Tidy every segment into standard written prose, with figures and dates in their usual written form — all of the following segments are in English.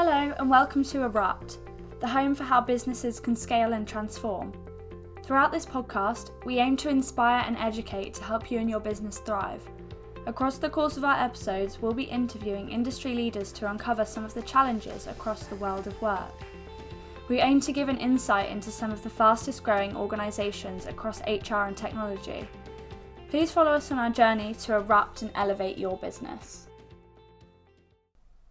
Hello and welcome to ERUPT, the home for how businesses can scale and transform. Throughout this podcast, we aim to inspire and educate to help you and your business thrive. Across the course of our episodes, we'll be interviewing industry leaders to uncover some of the challenges across the world of work. We aim to give an insight into some of the fastest growing organisations across HR and technology. Please follow us on our journey to ERUPT and elevate your business.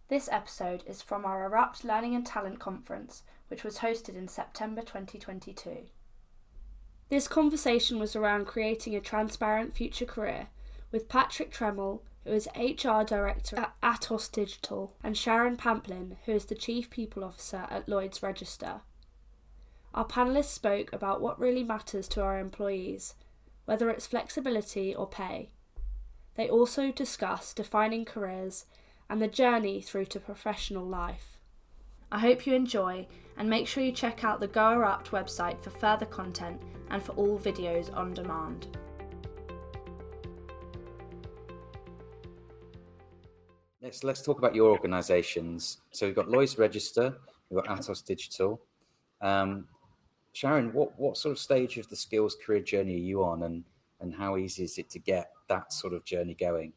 This episode is from our ERUPT Learning and Talent Conference, which was hosted in September 2022. This conversation was around creating a transparent future career with Patrick Treml, who is HR Director at ATOS Digital, and Sharron Pamplin, who is the Chief People Officer at Lloyd's Register. Our panellists spoke about what really matters to our employees, whether it's flexibility or pay. They also discussed defining careers and the journey through to professional life. I hope you enjoy, and make sure you check out the Go ERUPT website for further content and for all videos on demand. Let's talk about your organisations. So we've got Lloyd's Register, we've got ATOS Digital. Sharron, what sort of stage of the skills career journey are you on, and how easy is it to get that sort of journey going?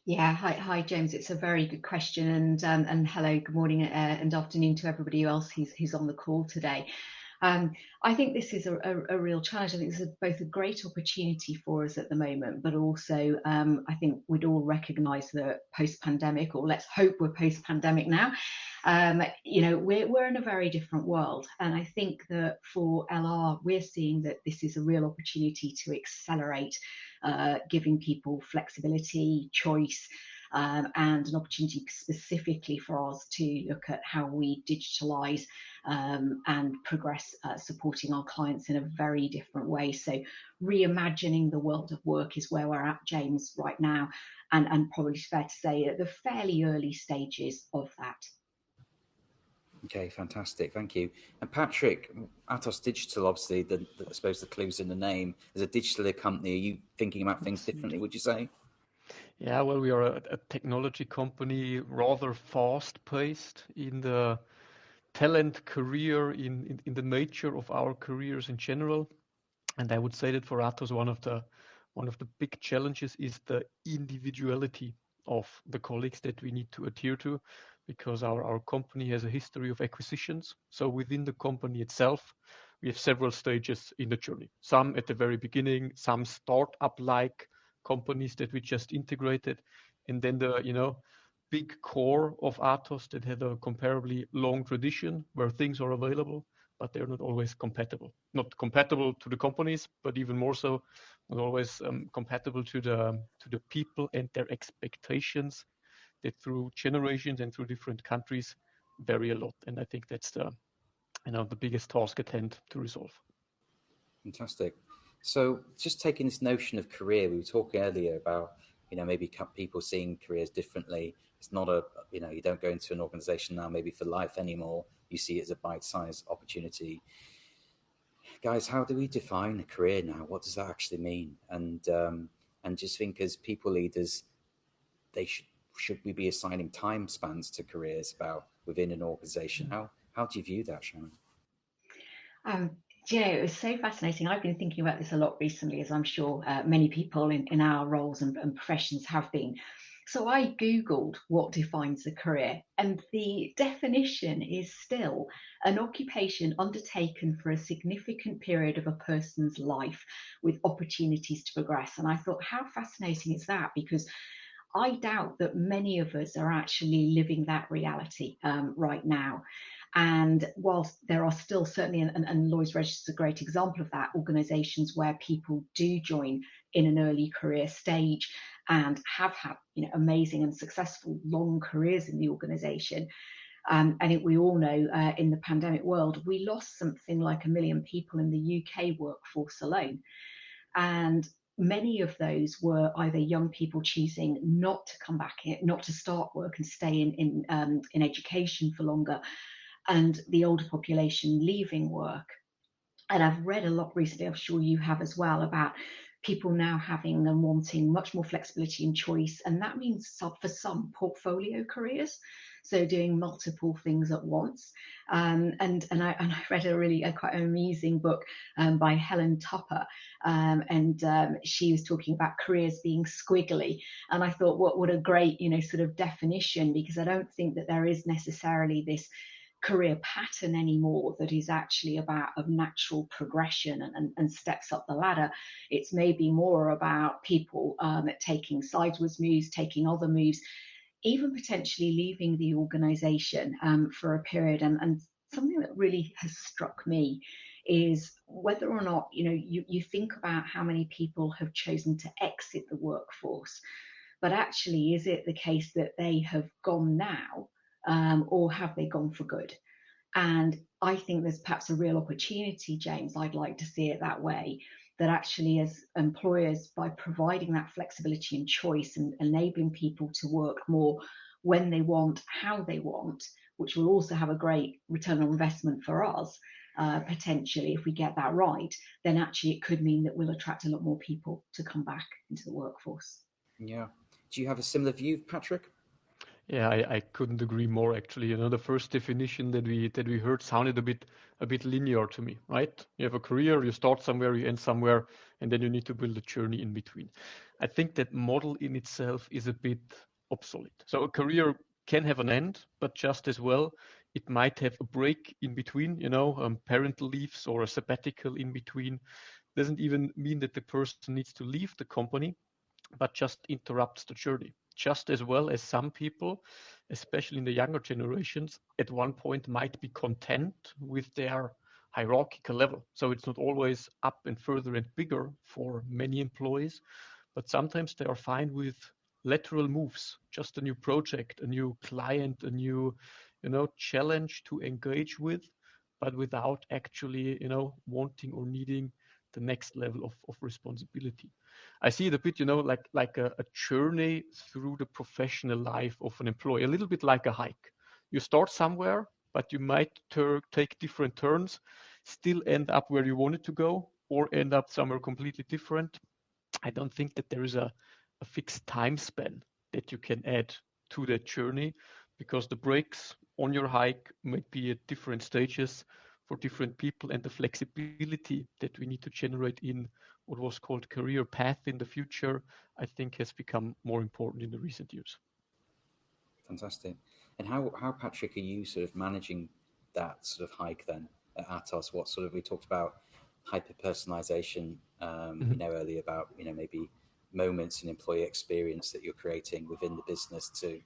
Yeah, hi, James. It's a very good question, and hello, good morning and afternoon to everybody else who's on the call today. I think this is a real challenge. I think this is both a great opportunity for us at the moment, but also I think we'd all recognise that post-pandemic, or let's hope we're post-pandemic now. We're in a very different world, and I think that for LR, we're seeing that this is a real opportunity to accelerate giving people flexibility, choice, and an opportunity specifically for us to look at how we digitalise and progress supporting our clients in a very different way. So reimagining the world of work is where we're at, James, right now, and probably fair to say at the fairly early stages of that. Okay, fantastic. Thank you. And Patrick, ATOS Digital, obviously, I suppose the clue's in the name. As a digital company, are you thinking about things differently, would you say? Yeah, well, we are a technology company, rather fast-paced in the talent career, in the nature of our careers in general. And I would say that for ATOS, one of the big challenges is the individuality of the colleagues that we need to adhere to, because our company has a history of acquisitions. So within the company itself, we have several stages in the journey. Some at the very beginning, some startup-like companies that we just integrated, and then the big core of ATOS that had a comparably long tradition where things are available, but they're not always compatible. Not compatible to the companies, but even more so, not always compatible to the people and their expectations that through generations and through different countries vary a lot. And I think that's the biggest task at hand to resolve. Fantastic. So just taking this notion of career, we were talking earlier about, maybe people seeing careers differently. It's not you don't go into an organization now maybe for life anymore. You see it as a bite-sized opportunity. Guys, how do we define a career now? What does that actually mean? And just think as people leaders, should we be assigning time spans to careers about within an organization? How do you view that, Sharron? It was so fascinating. I've been thinking about this a lot recently, as I'm sure many people in our roles and professions have been. So I Googled what defines a career, and the definition is still an occupation undertaken for a significant period of a person's life with opportunities to progress. And I thought, how fascinating is that? Because I doubt that many of us are actually living that reality right now. And whilst there are still certainly, and Lloyd's Register is a great example of that, organisations where people do join in an early career stage and have had amazing and successful long careers in the organisation. We all know in the pandemic world, we lost something like 1 million people in the UK workforce alone. And many of those were either young people choosing not to come back in, not to start work and stay in education for longer, and the older population leaving work. And I've read a lot recently, I'm sure you have as well, about people now having and wanting much more flexibility and choice. And that means for some portfolio careers. So doing multiple things at once. And I read a quite amusing book by Helen Tupper. She was talking about careers being squiggly. And I thought, what a great, sort of definition, because I don't think that there is necessarily this career pattern anymore that is actually about of natural progression and steps up the ladder. It's maybe more about people taking sideways moves, taking other moves, even potentially leaving the organization for a period. And something that really has struck me is whether or not, you think about how many people have chosen to exit the workforce, but actually, is it the case that they have gone now, or have they gone for good? And I think there's perhaps a real opportunity, James, I'd like to see it that way, that actually as employers, by providing that flexibility and choice and enabling people to work more when they want, how they want, which will also have a great return on investment for us, potentially, if we get that right, then actually it could mean that we'll attract a lot more people to come back into the workforce. Yeah. Do you have a similar view, Patrick? Yeah, I couldn't agree more, actually. The first definition that we heard sounded a bit linear to me, right? You have a career, you start somewhere, you end somewhere, and then you need to build a journey in between. I think that model in itself is a bit obsolete. So a career can have an end, but just as well, it might have a break in between, parental leaves or a sabbatical in between. Doesn't even mean that the person needs to leave the company, but just interrupts the journey. Just as well as some people, especially in the younger generations, at one point might be content with their hierarchical level. So it's not always up and further and bigger for many employees, but sometimes they are fine with lateral moves, just a new project, a new client, a new, challenge to engage with, but without actually, wanting or needing the next level of responsibility. I see it a bit, like a journey through the professional life of an employee, a little bit like a hike. You start somewhere, but you might take different turns, still end up where you wanted to go, or end up somewhere completely different. I don't think that there is a fixed time span that you can add to that journey, because the breaks on your hike might be at different stages for different people, and the flexibility that we need to generate in what was called career path in the future, I think has become more important in the recent years. Fantastic. And how Patrick, are you sort of managing that sort of hike then at ATOS? What sort of, we talked about hyper-personalization, earlier about, maybe moments in employee experience that you're creating within the business to,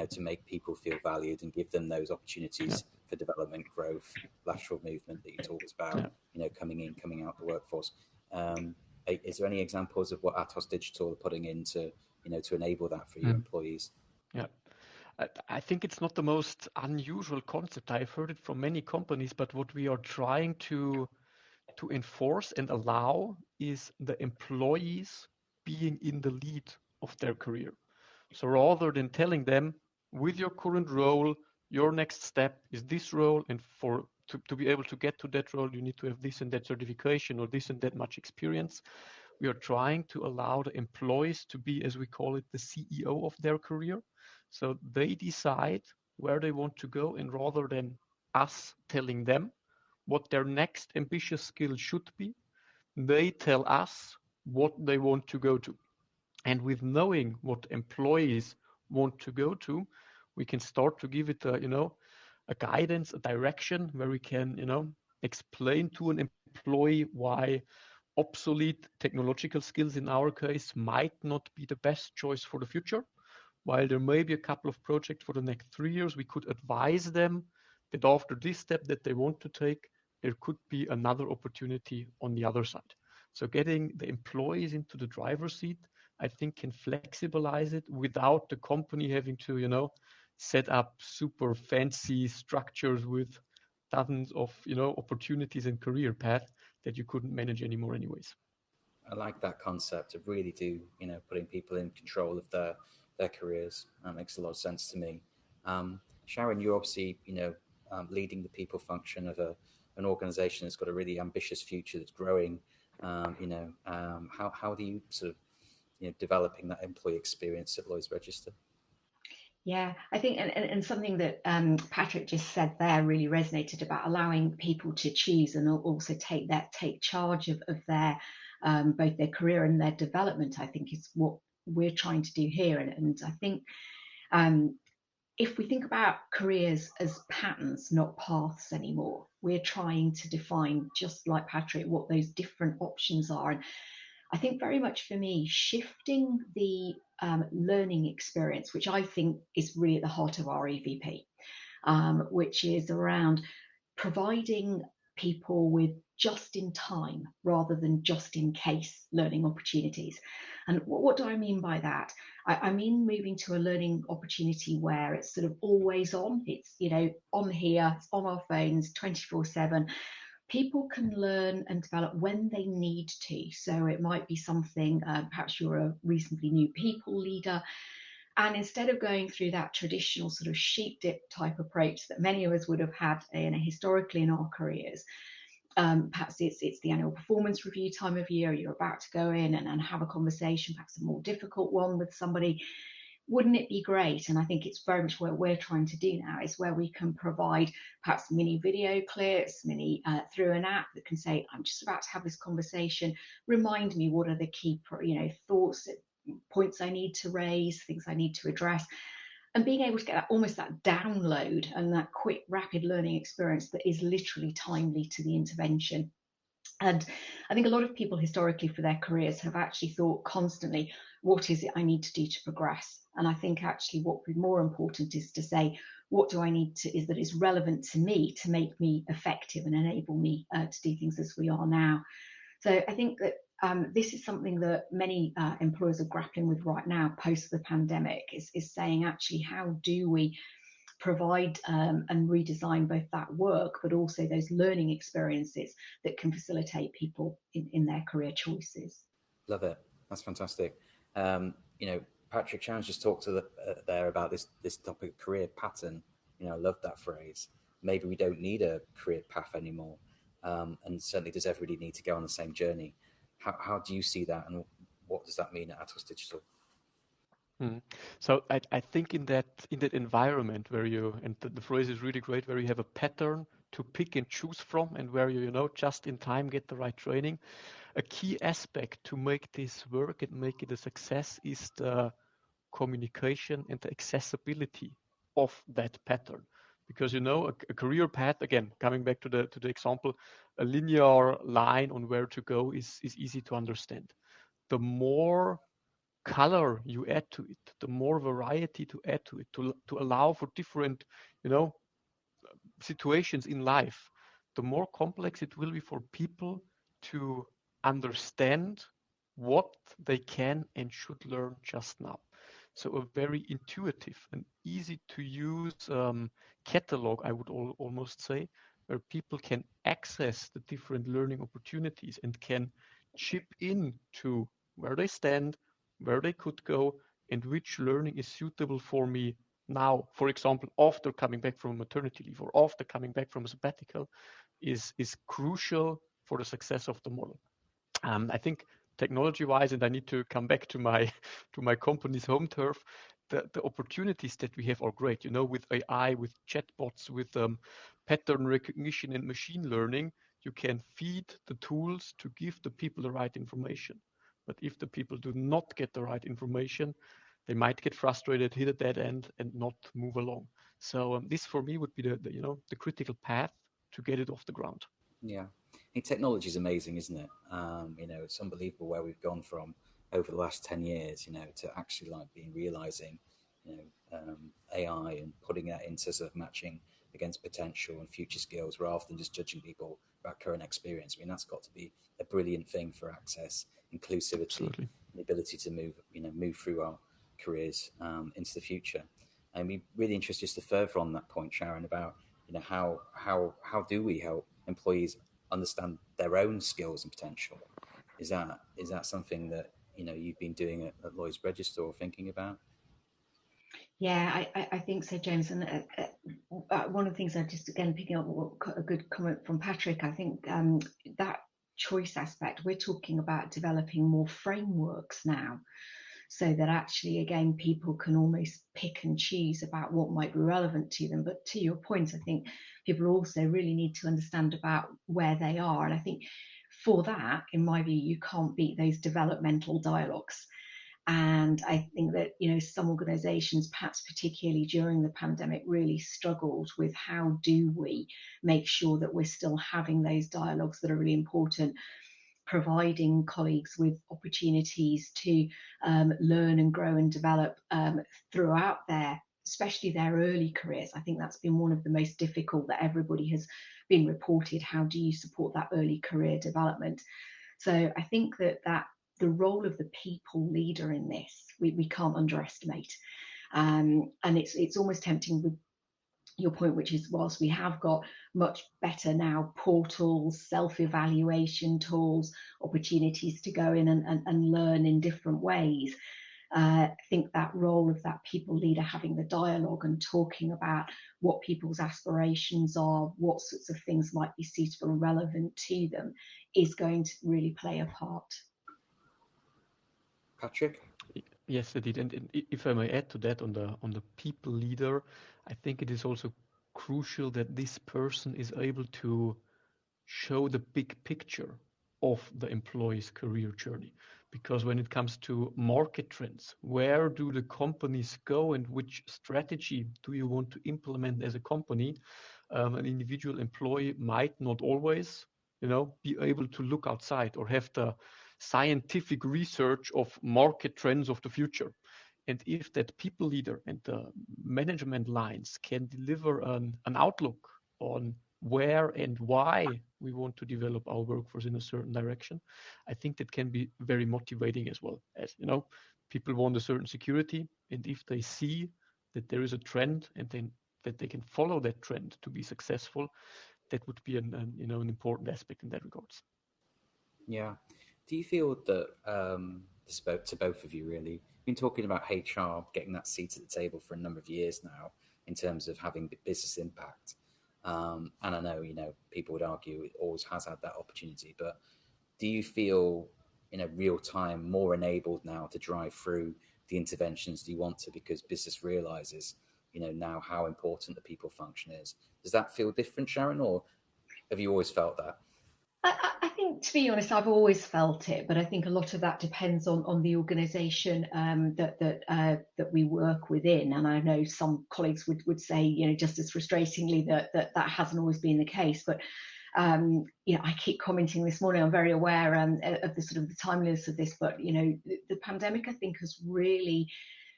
to make people feel valued and give them those opportunities for development, growth, lateral movement that you talked about, coming out the workforce. Is there any examples of what ATOS Digital are putting into, to enable that for your employees? Yeah. I think it's not the most unusual concept. I've heard it from many companies, but what we are trying to enforce and allow is the employees being in the lead of their career. So rather than telling them, with your current role, your next step is this role, and to be able to get to that role, you need to have this and that certification or this and that much experience. We are trying to allow the employees to be, as we call it, the CEO of their career. So they decide where they want to go, and rather than us telling them what their next ambitious skill should be, they tell us what they want to go to. And with knowing what employees want to go to, we can start to give it a guidance, a direction where we can, explain to an employee why obsolete technological skills in our case might not be the best choice for the future. While there may be a couple of projects for the next 3 years, we could advise them that after this step that they want to take, there could be another opportunity on the other side. So getting the employees into the driver's seat, I think, can flexibilize it without the company having to, set up super fancy structures with dozens of, opportunities and career paths that you couldn't manage anymore anyways. I like that concept of really putting people in control of their careers. Makes a lot of sense to me. Sharron, you're obviously, leading the people function of an organization that's got a really ambitious future, that's growing How do you sort of developing that employee experience at Lloyd's Register? Yeah, I think, and something that Patrick just said there really resonated about allowing people to choose and also take charge of their both their career and their development. I think is what we're trying to do here, and I think if we think about careers as patterns, not paths anymore, we're trying to define, just like Patrick, what those different options are. And I think very much for me, shifting the learning experience, which I think is really at the heart of our EVP, which is around providing people with just in time rather than just in case learning opportunities. And what do I mean by that? I mean moving to a learning opportunity where it's sort of always on. It's, on here, it's on our phones 24/7. People can learn and develop when they need to. So it might be something, perhaps you're a reasonably new people leader, and instead of going through that traditional sort of sheep dip type approach that many of us would have had historically in our careers, perhaps it's the annual performance review time of year, you're about to go in and have a conversation, perhaps a more difficult one with somebody. Wouldn't it be great? And I think it's very much what we're trying to do now, is where we can provide perhaps mini video clips, through an app that can say, I'm just about to have this conversation. Remind me, what are the key, thoughts, points I need to raise, things I need to address, and being able to get almost that download and that quick, rapid learning experience that is literally timely to the intervention. And I think a lot of people historically for their careers have actually thought constantly, what is it I need to do to progress? And I think actually what would be more important is to say, what do I need to, is that is relevant to me to make me effective and enable me to do things as we are now. So I think that this is something that many employers are grappling with right now post the pandemic, is saying actually, how do we provide and redesign both that work, but also those learning experiences that can facilitate people in their career choices. Love it. That's fantastic. Patrick Sharon's just talked to there about this topic of career pattern. I love that phrase. Maybe we don't need a career path anymore. And certainly does everybody need to go on the same journey? How do you see that, and what does that mean at ATOS Digital? So I think in that environment where the phrase is really great, where you have a pattern to pick and choose from, and where you just in time get the right training, a key aspect to make this work and make it a success is the communication and the accessibility of that pattern. Because a career path, again, coming back to the example, a linear line on where to go is easy to understand. The more color you add to it, the more variety to add to it, to allow for different, situations in life, the more complex it will be for people to understand what they can and should learn just now. So a very intuitive and easy to use catalog, I would almost say, where people can access the different learning opportunities and can chip in to where they stand, where they could go, and which learning is suitable for me now, for example, after coming back from maternity leave or after coming back from a sabbatical, is crucial for the success of the model. I think technology-wise, and I need to come back to my company's home turf, the opportunities that we have are great. With AI, with chatbots, with pattern recognition and machine learning, you can feed the tools to give the people the right information. But if the people do not get the right information, they might get frustrated, hit a dead end, and not move along. So this, for me, would be the critical path to get it off the ground. Yeah, technology is amazing, isn't it? It's unbelievable where we've gone from over the last 10 years. To actually realizing, AI and putting that into sort of matching against potential and future skills, rather than just judging people about current experience. That's got to be a brilliant thing for access, inclusivity, Absolutely. The ability to move through our careers into the future. And we're really interested just to further on that point, Sharron, about how do we help employees understand their own skills and potential? Is that something that you've been doing at Lloyd's Register or thinking about? Yeah, I think so, James. And one of the things I just, again, picking up a good comment from Patrick, I think that choice aspect, we're talking about developing more frameworks now, so that actually, again, people can almost pick and choose about what might be relevant to them. But to your point, I think people also really need to understand about where they are. And I think for that, in my view, you can't beat those developmental dialogues. And I think that, you know, some organisations, perhaps particularly during the pandemic, really struggled with how do we make sure that we're still having those dialogues that are really important, providing colleagues with opportunities to learn and grow and develop throughout especially their early careers. I think that's been one of the most difficult that everybody has been reported. How do you support that early career development? So I think that the role of the people leader in this, we can't underestimate. And it's almost tempting with your point, which is, whilst we have got much better now portals, self-evaluation tools, opportunities to go in and learn in different ways, I think that role of that people leader, having the dialogue and talking about what people's aspirations are, what sorts of things might be suitable and relevant to them, is going to really play a part. Patrick? Yes, indeed. And if I may add to that, on the people leader, I think it is also crucial that this person is able to show the big picture of the employee's career journey. Because when it comes to market trends, where do the companies go and which strategy do you want to implement as a company? An individual employee might not always, be able to look outside or have the scientific research of market trends of the future. And if that people leader and the management lines can deliver an outlook on where and why we want to develop our workforce in a certain direction, I think that can be very motivating as well. As people want a certain security, and if they see that there is a trend and then that they can follow that trend to be successful, that would be an important aspect in that regards. Yeah. Do you feel that, to both of you really, you've been talking about HR getting that seat at the table for a number of years now in terms of having business impact. And I know, people would argue it always has had that opportunity, but do you feel in real time more enabled now to drive through the interventions you want to, because business realizes, now how important the people function is? Does that feel different, Sharron, or have you always felt that? I think, to be honest, I've always felt it, but I think a lot of that depends on the organisation that we work within. And I know some colleagues would say, just as frustratingly, that hasn't always been the case. But I keep commenting this morning. I'm very aware of the sort of the timeliness of this. But the pandemic, I think, has really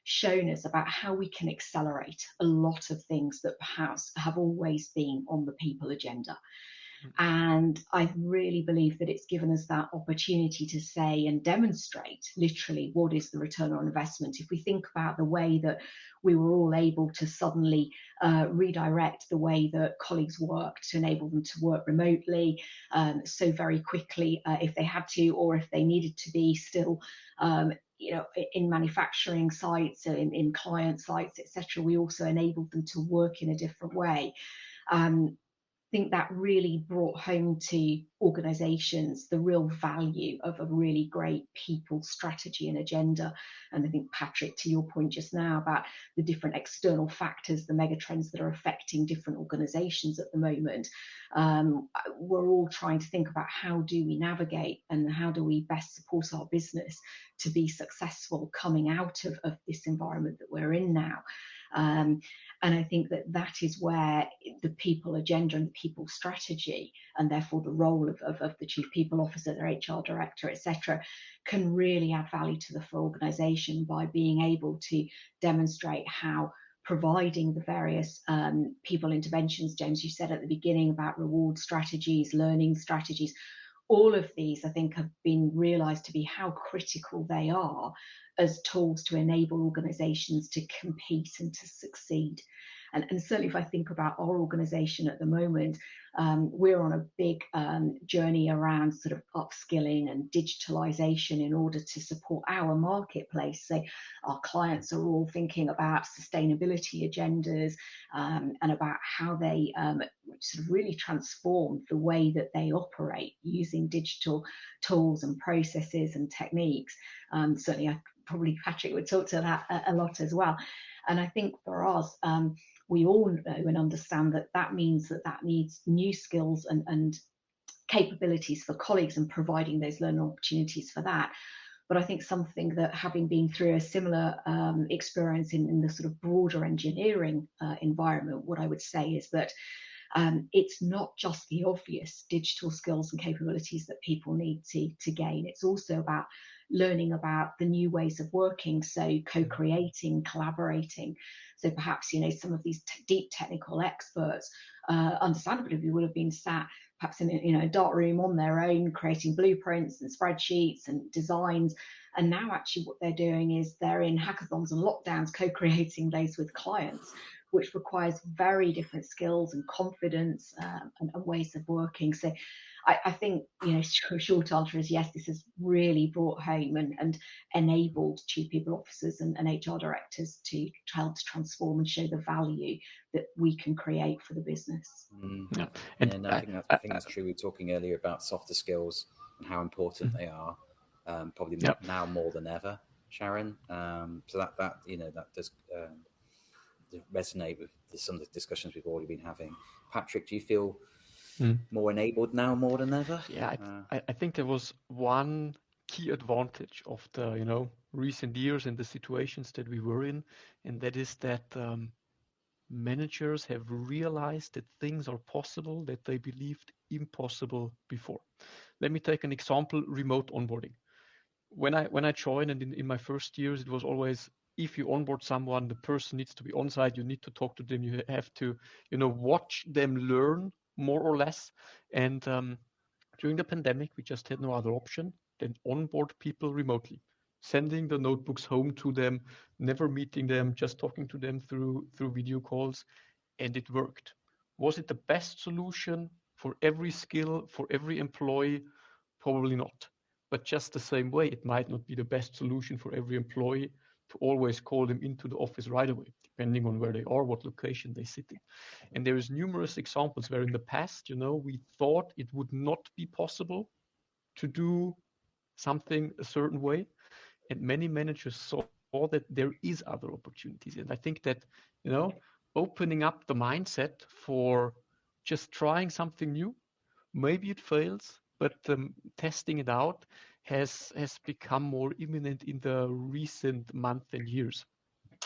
shown us about how we can accelerate a lot of things that perhaps have always been on the people agenda. And I really believe that it's given us that opportunity to say and demonstrate literally what is the return on investment. If we think about the way that we were all able to suddenly redirect the way that colleagues worked to enable them to work remotely so very quickly if they had to, or if they needed to be still in manufacturing sites, in client sites, etc., we also enabled them to work in a different way. I think that really brought home to organisations the real value of a really great people strategy and agenda. And I think, Patrick, to your point just now about the different external factors, the megatrends that are affecting different organisations at the moment, we're all trying to think about how do we navigate and how do we best support our business to be successful coming out of this environment that we're in now. And I think that is where the people agenda and the people strategy, and therefore the role of the chief people officer, their HR director, etc., can really add value to the full organisation by being able to demonstrate how providing the various people interventions, James, you said at the beginning about reward strategies, learning strategies, all of these, I think, have been realised to be how critical they are as tools to enable organisations to compete and to succeed. And certainly if I think about our organisation at the moment, we're on a big journey around sort of upskilling and digitalisation in order to support our marketplace. So our clients are all thinking about sustainability agendas and about how they sort of really transform the way that they operate using digital tools and processes and techniques. Certainly, probably Patrick would talk to that a lot as well. And I think for us, we all know and understand that means that needs new skills and capabilities for colleagues and providing those learning opportunities for that. But I think something that, having been through a similar experience in the sort of broader engineering environment, what I would say is that it's not just the obvious digital skills and capabilities that people need to gain. It's also about learning about the new ways of working, so co-creating, collaborating. So perhaps, you know, some of these deep technical experts, understandably, we would have been sat perhaps in a dark room on their own, creating blueprints and spreadsheets and designs. And now actually what they're doing is they're in hackathons and lockdowns, co-creating those with clients, which requires very different skills and confidence and ways of working. So I think, you know, short answer is yes, this has really brought home and enabled chief people officers and HR directors to help to transform and show the value that we can create for the business. Yeah. And I think that's true. We were talking earlier about softer skills and how important they are, probably now more than ever, Sharron. So that you know, that does resonate with some of the discussions we've already been having. Patrick, do you feel more enabled now more than ever? Yeah, I think there was one key advantage of the, you know, recent years and the situations that we were in, and that is that managers have realized that things are possible that they believed impossible before. Let me take an example: remote onboarding. When I joined, and in my first years, it was always, if you onboard someone, the person needs to be on site. You need to talk to them. You have to, you know, watch them learn more or less. And during the pandemic, we just had no other option than onboard people remotely, sending the notebooks home to them, never meeting them, just talking to them through video calls, and it worked. Was it the best solution for every skill, for every employee? Probably not. But just the same way, it might not be the best solution for every employee to always call them into the office right away, depending on where they are, what location they sit in. And there is numerous examples where in the past, you know, we thought it would not be possible to do something a certain way. And many managers saw that there is other opportunities. And I think that, you know, opening up the mindset for just trying something new, maybe it fails, but testing it out has become more imminent in the recent months and years.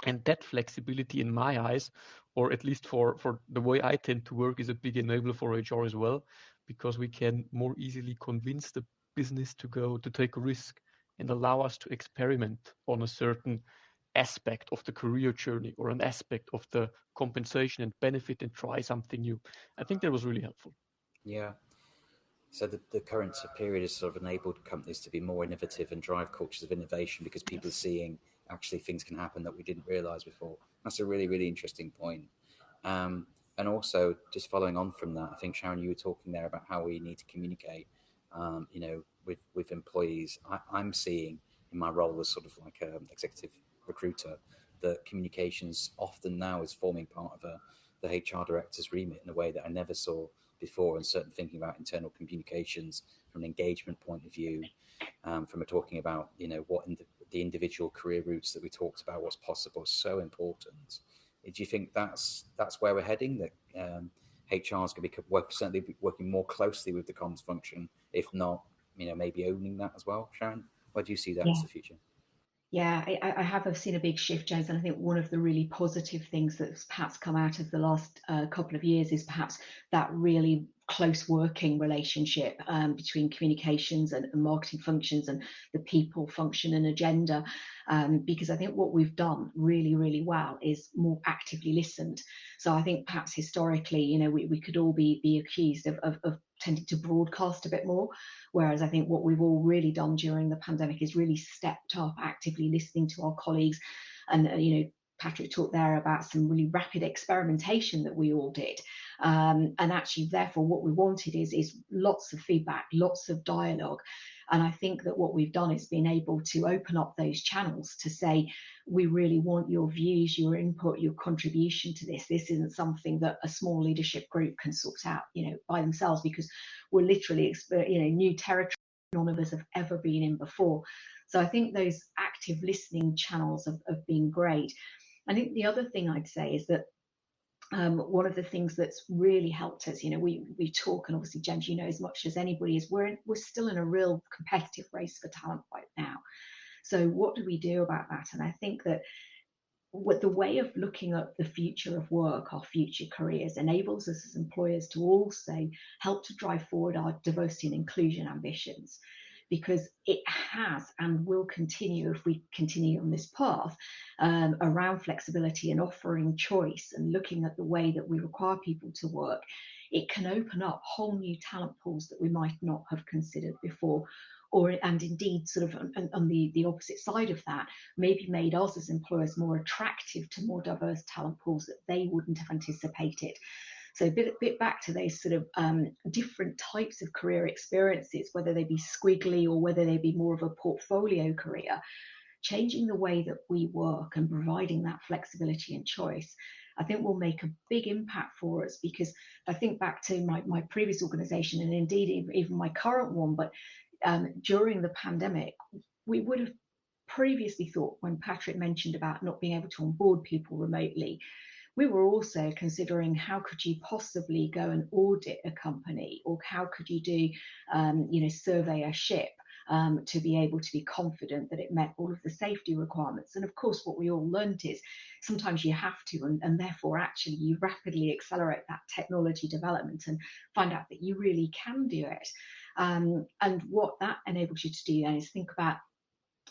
And that flexibility, in my eyes, or at least for the way I tend to work, is a big enabler for HR as well, because we can more easily convince the business to take a risk and allow us to experiment on a certain aspect of the career journey or an aspect of the compensation and benefit and try something new. I think that was really helpful. Yeah. So the current period has sort of enabled companies to be more innovative and drive cultures of innovation because people are seeing actually things can happen that we didn't realize before. That's a really, really interesting point. And also, just following on from that, I think, Sharron, you were talking there about how we need to communicate, you know, with employees. I'm seeing in my role as sort of like an executive recruiter that communications often now is forming part of the HR director's remit in a way that I never saw before, and certainly thinking about internal communications from an engagement point of view, from talking about, you know, what the individual career routes that we talked about, what's possible, is so important. Do you think that's where we're heading? That HR is going to certainly be working more closely with the comms function, if not, you know, maybe owning that as well, Sharron? Where do you see that as the future? Yeah, I have seen a big shift, James, and I think one of the really positive things that's perhaps come out of the last couple of years is perhaps that really close working relationship between communications and marketing functions and the people function and agenda, because I think what we've done really, really well is more actively listened. So I think perhaps historically, you know, we could all be accused of tended to broadcast a bit more, whereas I think what we've all really done during the pandemic is really stepped up actively listening to our colleagues. And Patrick talked there about some really rapid experimentation that we all did, and actually therefore what we wanted is lots of feedback, lots of dialogue. And I think that what we've done is been able to open up those channels to say, we really want your views, your input, your contribution to this. This isn't something that a small leadership group can sort out, by themselves, because we're literally, new territory none of us have ever been in before. So I think those active listening channels have been great. I think the other thing I'd say is that one of the things that's really helped us, we talk, and obviously James, as much as anybody, is we're still in a real competitive race for talent right now. So what do we do about that? And I think that the way of looking at the future of work, our future careers, enables us as employers to also help to drive forward our diversity and inclusion ambitions, because it has and will continue, if we continue on this path, around flexibility and offering choice and looking at the way that we require people to work. It can open up whole new talent pools that we might not have considered before, and indeed sort of on the opposite side of that, maybe made us as employers more attractive to more diverse talent pools that they wouldn't have anticipated. So a bit back to those sort of different types of career experiences, whether they be squiggly or whether they be more of a portfolio career, changing the way that we work and providing that flexibility and choice, I think will make a big impact for us. Because I think back to my previous organisation, and indeed even my current one, but during the pandemic, we would have previously thought, when Patrick mentioned about not being able to onboard people remotely, we were also considering how could you possibly go and audit a company, or how could you do, survey a ship to be able to be confident that it met all of the safety requirements. And of course, what we all learned is sometimes you have to, and therefore actually you rapidly accelerate that technology development and find out that you really can do it. And what that enables you to do then is think about,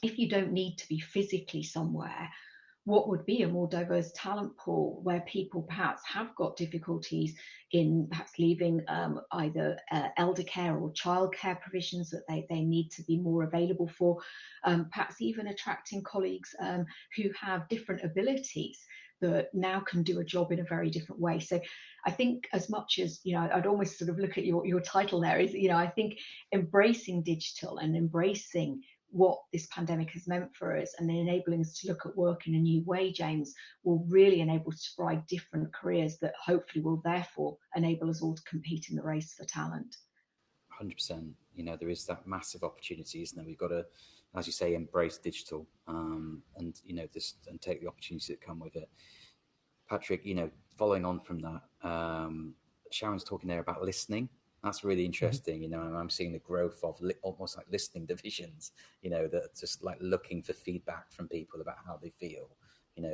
if you don't need to be physically somewhere, what would be a more diverse talent pool where people perhaps have got difficulties in perhaps leaving either elder care or childcare provisions that they need to be more available for, perhaps even attracting colleagues who have different abilities that now can do a job in a very different way. So I think, as much as, I'd almost sort of look at your title there, is, I think embracing digital and embracing what this pandemic has meant for us and enabling us to look at work in a new way, James, will really enable us to provide different careers that hopefully will therefore enable us all to compete in the race for talent. 100%. There is that massive opportunity, isn't there? We've got to, as you say, embrace digital and take the opportunities that come with it. Patrick, following on from that, Sharron's talking there about listening. That's really interesting. And I'm seeing the growth of almost like listening divisions, that are just like looking for feedback from people about how they feel,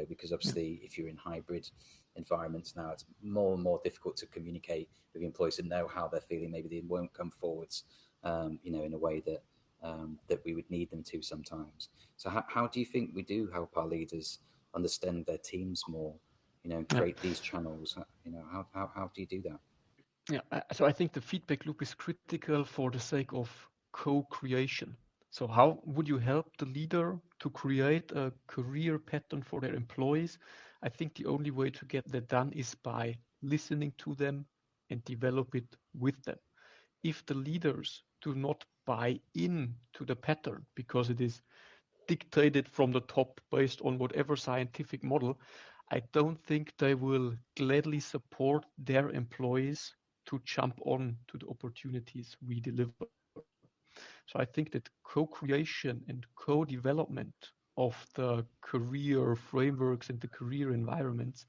because obviously if you're in hybrid environments now, it's more and more difficult to communicate with employees and know how they're feeling. Maybe they won't come forwards, in a way that we would need them to sometimes. So how do you think we do help our leaders understand their teams more, and create these channels? How do you do that? Yeah, so I think the feedback loop is critical for the sake of co-creation. So how would you help the leader to create a career pattern for their employees? I think the only way to get that done is by listening to them and develop it with them. If the leaders do not buy in to the pattern because it is dictated from the top based on whatever scientific model, I don't think they will gladly support their employees to jump on to the opportunities we deliver. So I think that co-creation and co-development of the career frameworks and the career environments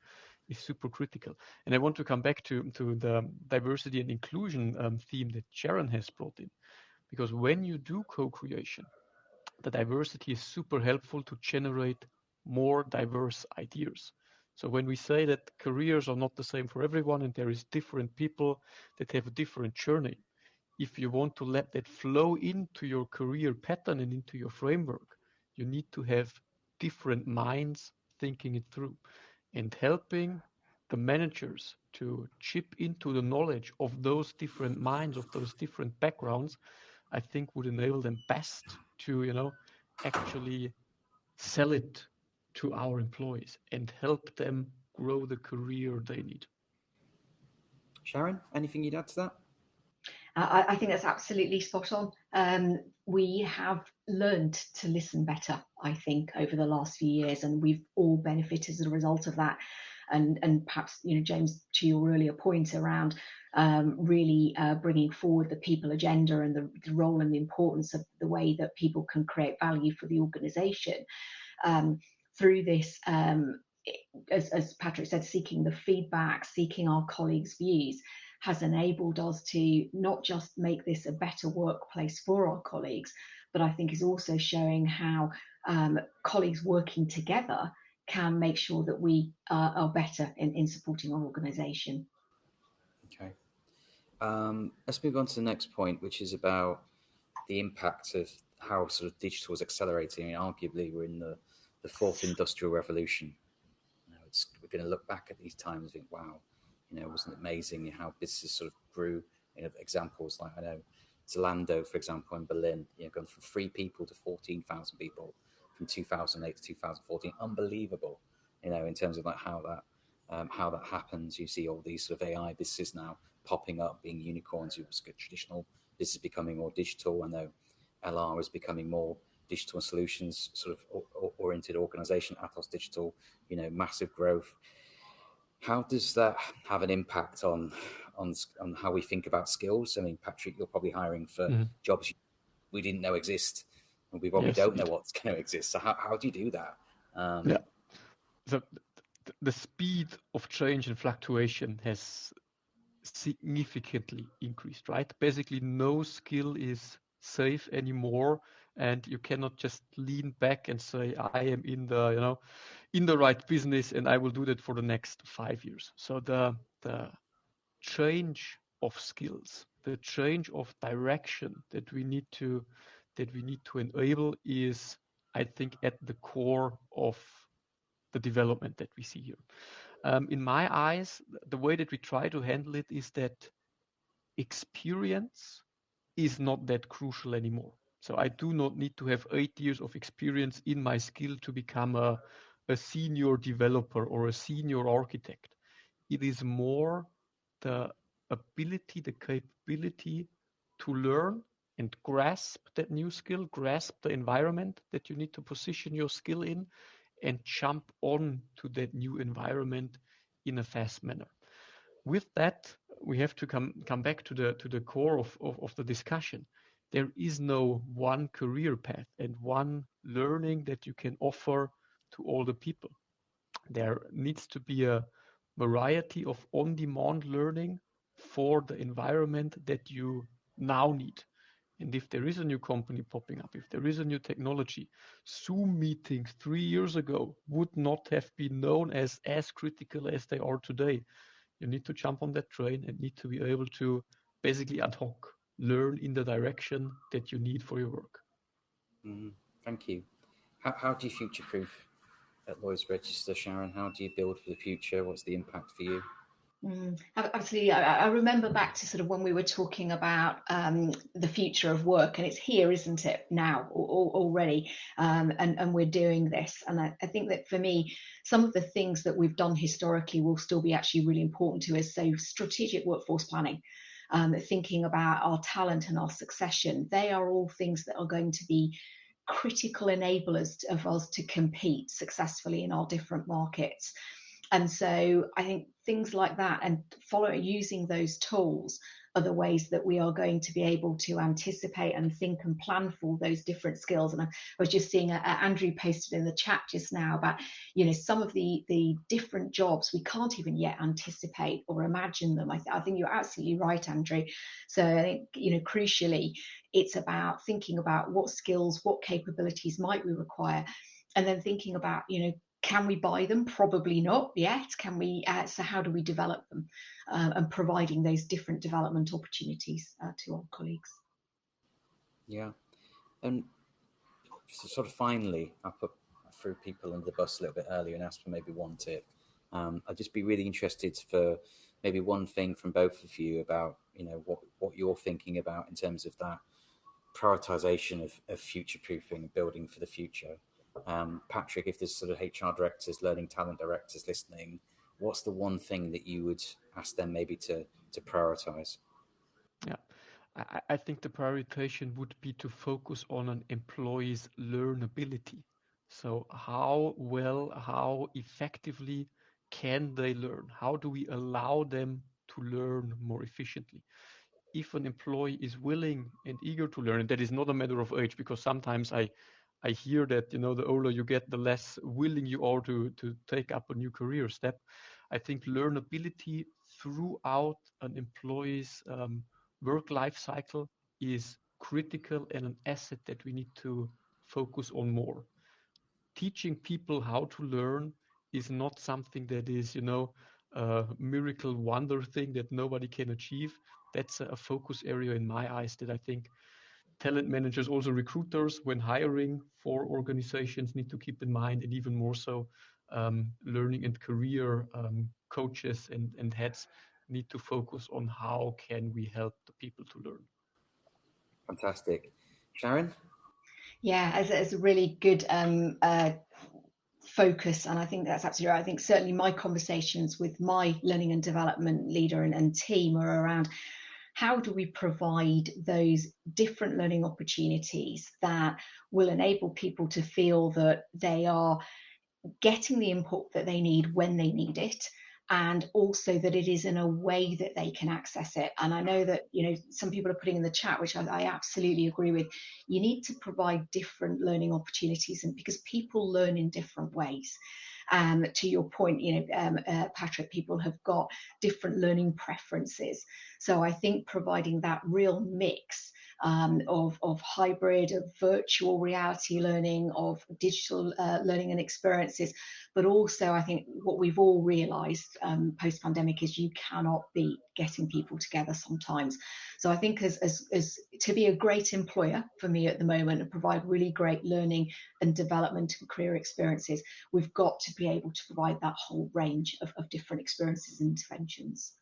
is super critical. And I want to come back to the diversity and inclusion theme that Sharron has brought in, because when you do co-creation, the diversity is super helpful to generate more diverse ideas. So when we say that careers are not the same for everyone and there is different people that have a different journey, if you want to let that flow into your career pattern and into your framework, you need to have different minds thinking it through. And helping the managers to chip into the knowledge of those different minds, of those different backgrounds, I think would enable them best to, actually sell it to our employees and help them grow the career they need. Sharron, anything you'd add to that? I think that's absolutely spot on. We have learned to listen better, I think, over the last few years, and we've all benefited as a result of that. And perhaps, James, to your earlier point around really bringing forward the people agenda and the role and the importance of the way that people can create value for the organisation through this. As Patrick said, seeking the feedback, seeking our colleagues' views has enabled us to not just make this a better workplace for our colleagues, but I think is also showing how colleagues working together can make sure that we are better in supporting our organisation. Okay. Let's move on to the next point, which is about the impact of how sort of digital is accelerating. And arguably, we're in the fourth industrial revolution. We're going to look back at these times and think, wow, wasn't it amazing how businesses sort of grew? Examples like, I know Zalando, for example, in Berlin, gone from 3 people to 14,000 people from 2008 to 2014. Unbelievable, in terms of like how that happens. You see all these sort of AI businesses now popping up, being unicorns. You've got traditional business becoming more digital. I know LR is becoming more digital and solutions sort of oriented organization. ATOS digital, massive growth. How does that have an impact on how we think about skills? I mean, Patrick, you're probably hiring for jobs we didn't know exist, and we probably don't know what's going to exist. So how do you do that? The speed of change and fluctuation has significantly increased, right? Basically, no skill is safe anymore, and you cannot just lean back and say, I am in the right business and I will do that for the next 5 years. So the change of skills, the change of direction that we need to enable is, I think, at the core of the development that we see here. In my eyes, the way that we try to handle it is that experience is not that crucial anymore. So I do not need to have 8 years of experience in my skill to become a senior developer or a senior architect. It is more the ability, the capability to learn and grasp that new skill, grasp the environment that you need to position your skill in, and jump on to that new environment in a fast manner. With that, we have to come back to the core of the discussion. There is no one career path and one learning that you can offer to all the people. There needs to be a variety of on-demand learning for the environment that you now need. And if there is a new company popping up, if there is a new technology, Zoom meetings 3 years ago would not have been known as critical as they are today. You need to jump on that train and need to be able to basically ad hoc learn in the direction that you need for your work. Thank you. How do you future-proof at Lloyd's Register, Sharron? How do you build for the future? What's the impact for you? Absolutely. I remember back to sort of when we were talking about the future of work, and it's here, isn't it, now already, and we're doing this. And I think that for me, some of the things that we've done historically will still be actually really important to us. So strategic workforce planning, thinking about our talent and our succession, they are all things that are going to be critical enablers of us to compete successfully in our different markets. And so I think things like that and using those tools are the ways that we are going to be able to anticipate and think and plan for those different skills. And I was just seeing Andrew posted in the chat just now about, some of the different jobs we can't even yet anticipate or imagine them. I think you're absolutely right, Andrew. So I think, crucially, it's about thinking about what skills, what capabilities might we require, and then thinking about, can we buy them? Probably not yet. Can we? So how do we develop them, and providing those different development opportunities to our colleagues? Yeah, and so sort of finally, I threw people under the bus a little bit earlier and asked for maybe one tip. I'd just be really interested for maybe one thing from both of you about, what you're thinking about in terms of that prioritization of future-proofing, building for the future. Patrick, if there's sort of HR directors, learning talent directors listening, what's the one thing that you would ask them maybe to prioritize? Yeah, I think the prioritization would be to focus on an employee's learnability. So how effectively can they learn? How do we allow them to learn more efficiently? If an employee is willing and eager to learn, and that is not a matter of age, because sometimes I hear that, the older you get, the less willing you are to take up a new career step. I think learnability throughout an employee's work life cycle is critical and an asset that we need to focus on more. Teaching people how to learn is not something that is, a miracle wonder thing that nobody can achieve. That's a focus area in my eyes that I think talent managers, also recruiters, when hiring for organizations, need to keep in mind, and even more so, learning and career coaches and heads need to focus on how can we help the people to learn. Fantastic. Sharron? Yeah, as a really good focus, and I think that's absolutely right. I think certainly my conversations with my learning and development leader and team are around how do we provide those different learning opportunities that will enable people to feel that they are getting the input that they need when they need it, and also that it is in a way that they can access it. And I know that, some people are putting in the chat, which I absolutely agree with, you need to provide different learning opportunities, and because people learn in different ways. To your point, Patrick, people have got different learning preferences. So I think providing that real mix of hybrid, of virtual reality learning, of digital learning and experiences, but also I think what we've all realised post-pandemic is you cannot beat getting people together sometimes. So I think as to be a great employer for me at the moment and provide really great learning and development and career experiences, we've got to be able to provide that whole range of different experiences and interventions.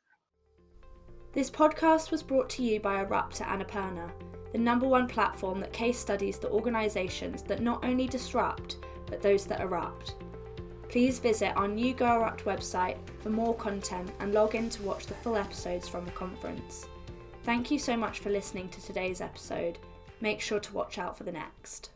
This podcast was brought to you by ERUPT at Annapurna, the #1 platform that case studies the organisations that not only disrupt, but those that erupt. Please visit our new Go ERUPT website for more content and log in to watch the full episodes from the conference. Thank you so much for listening to today's episode. Make sure to watch out for the next.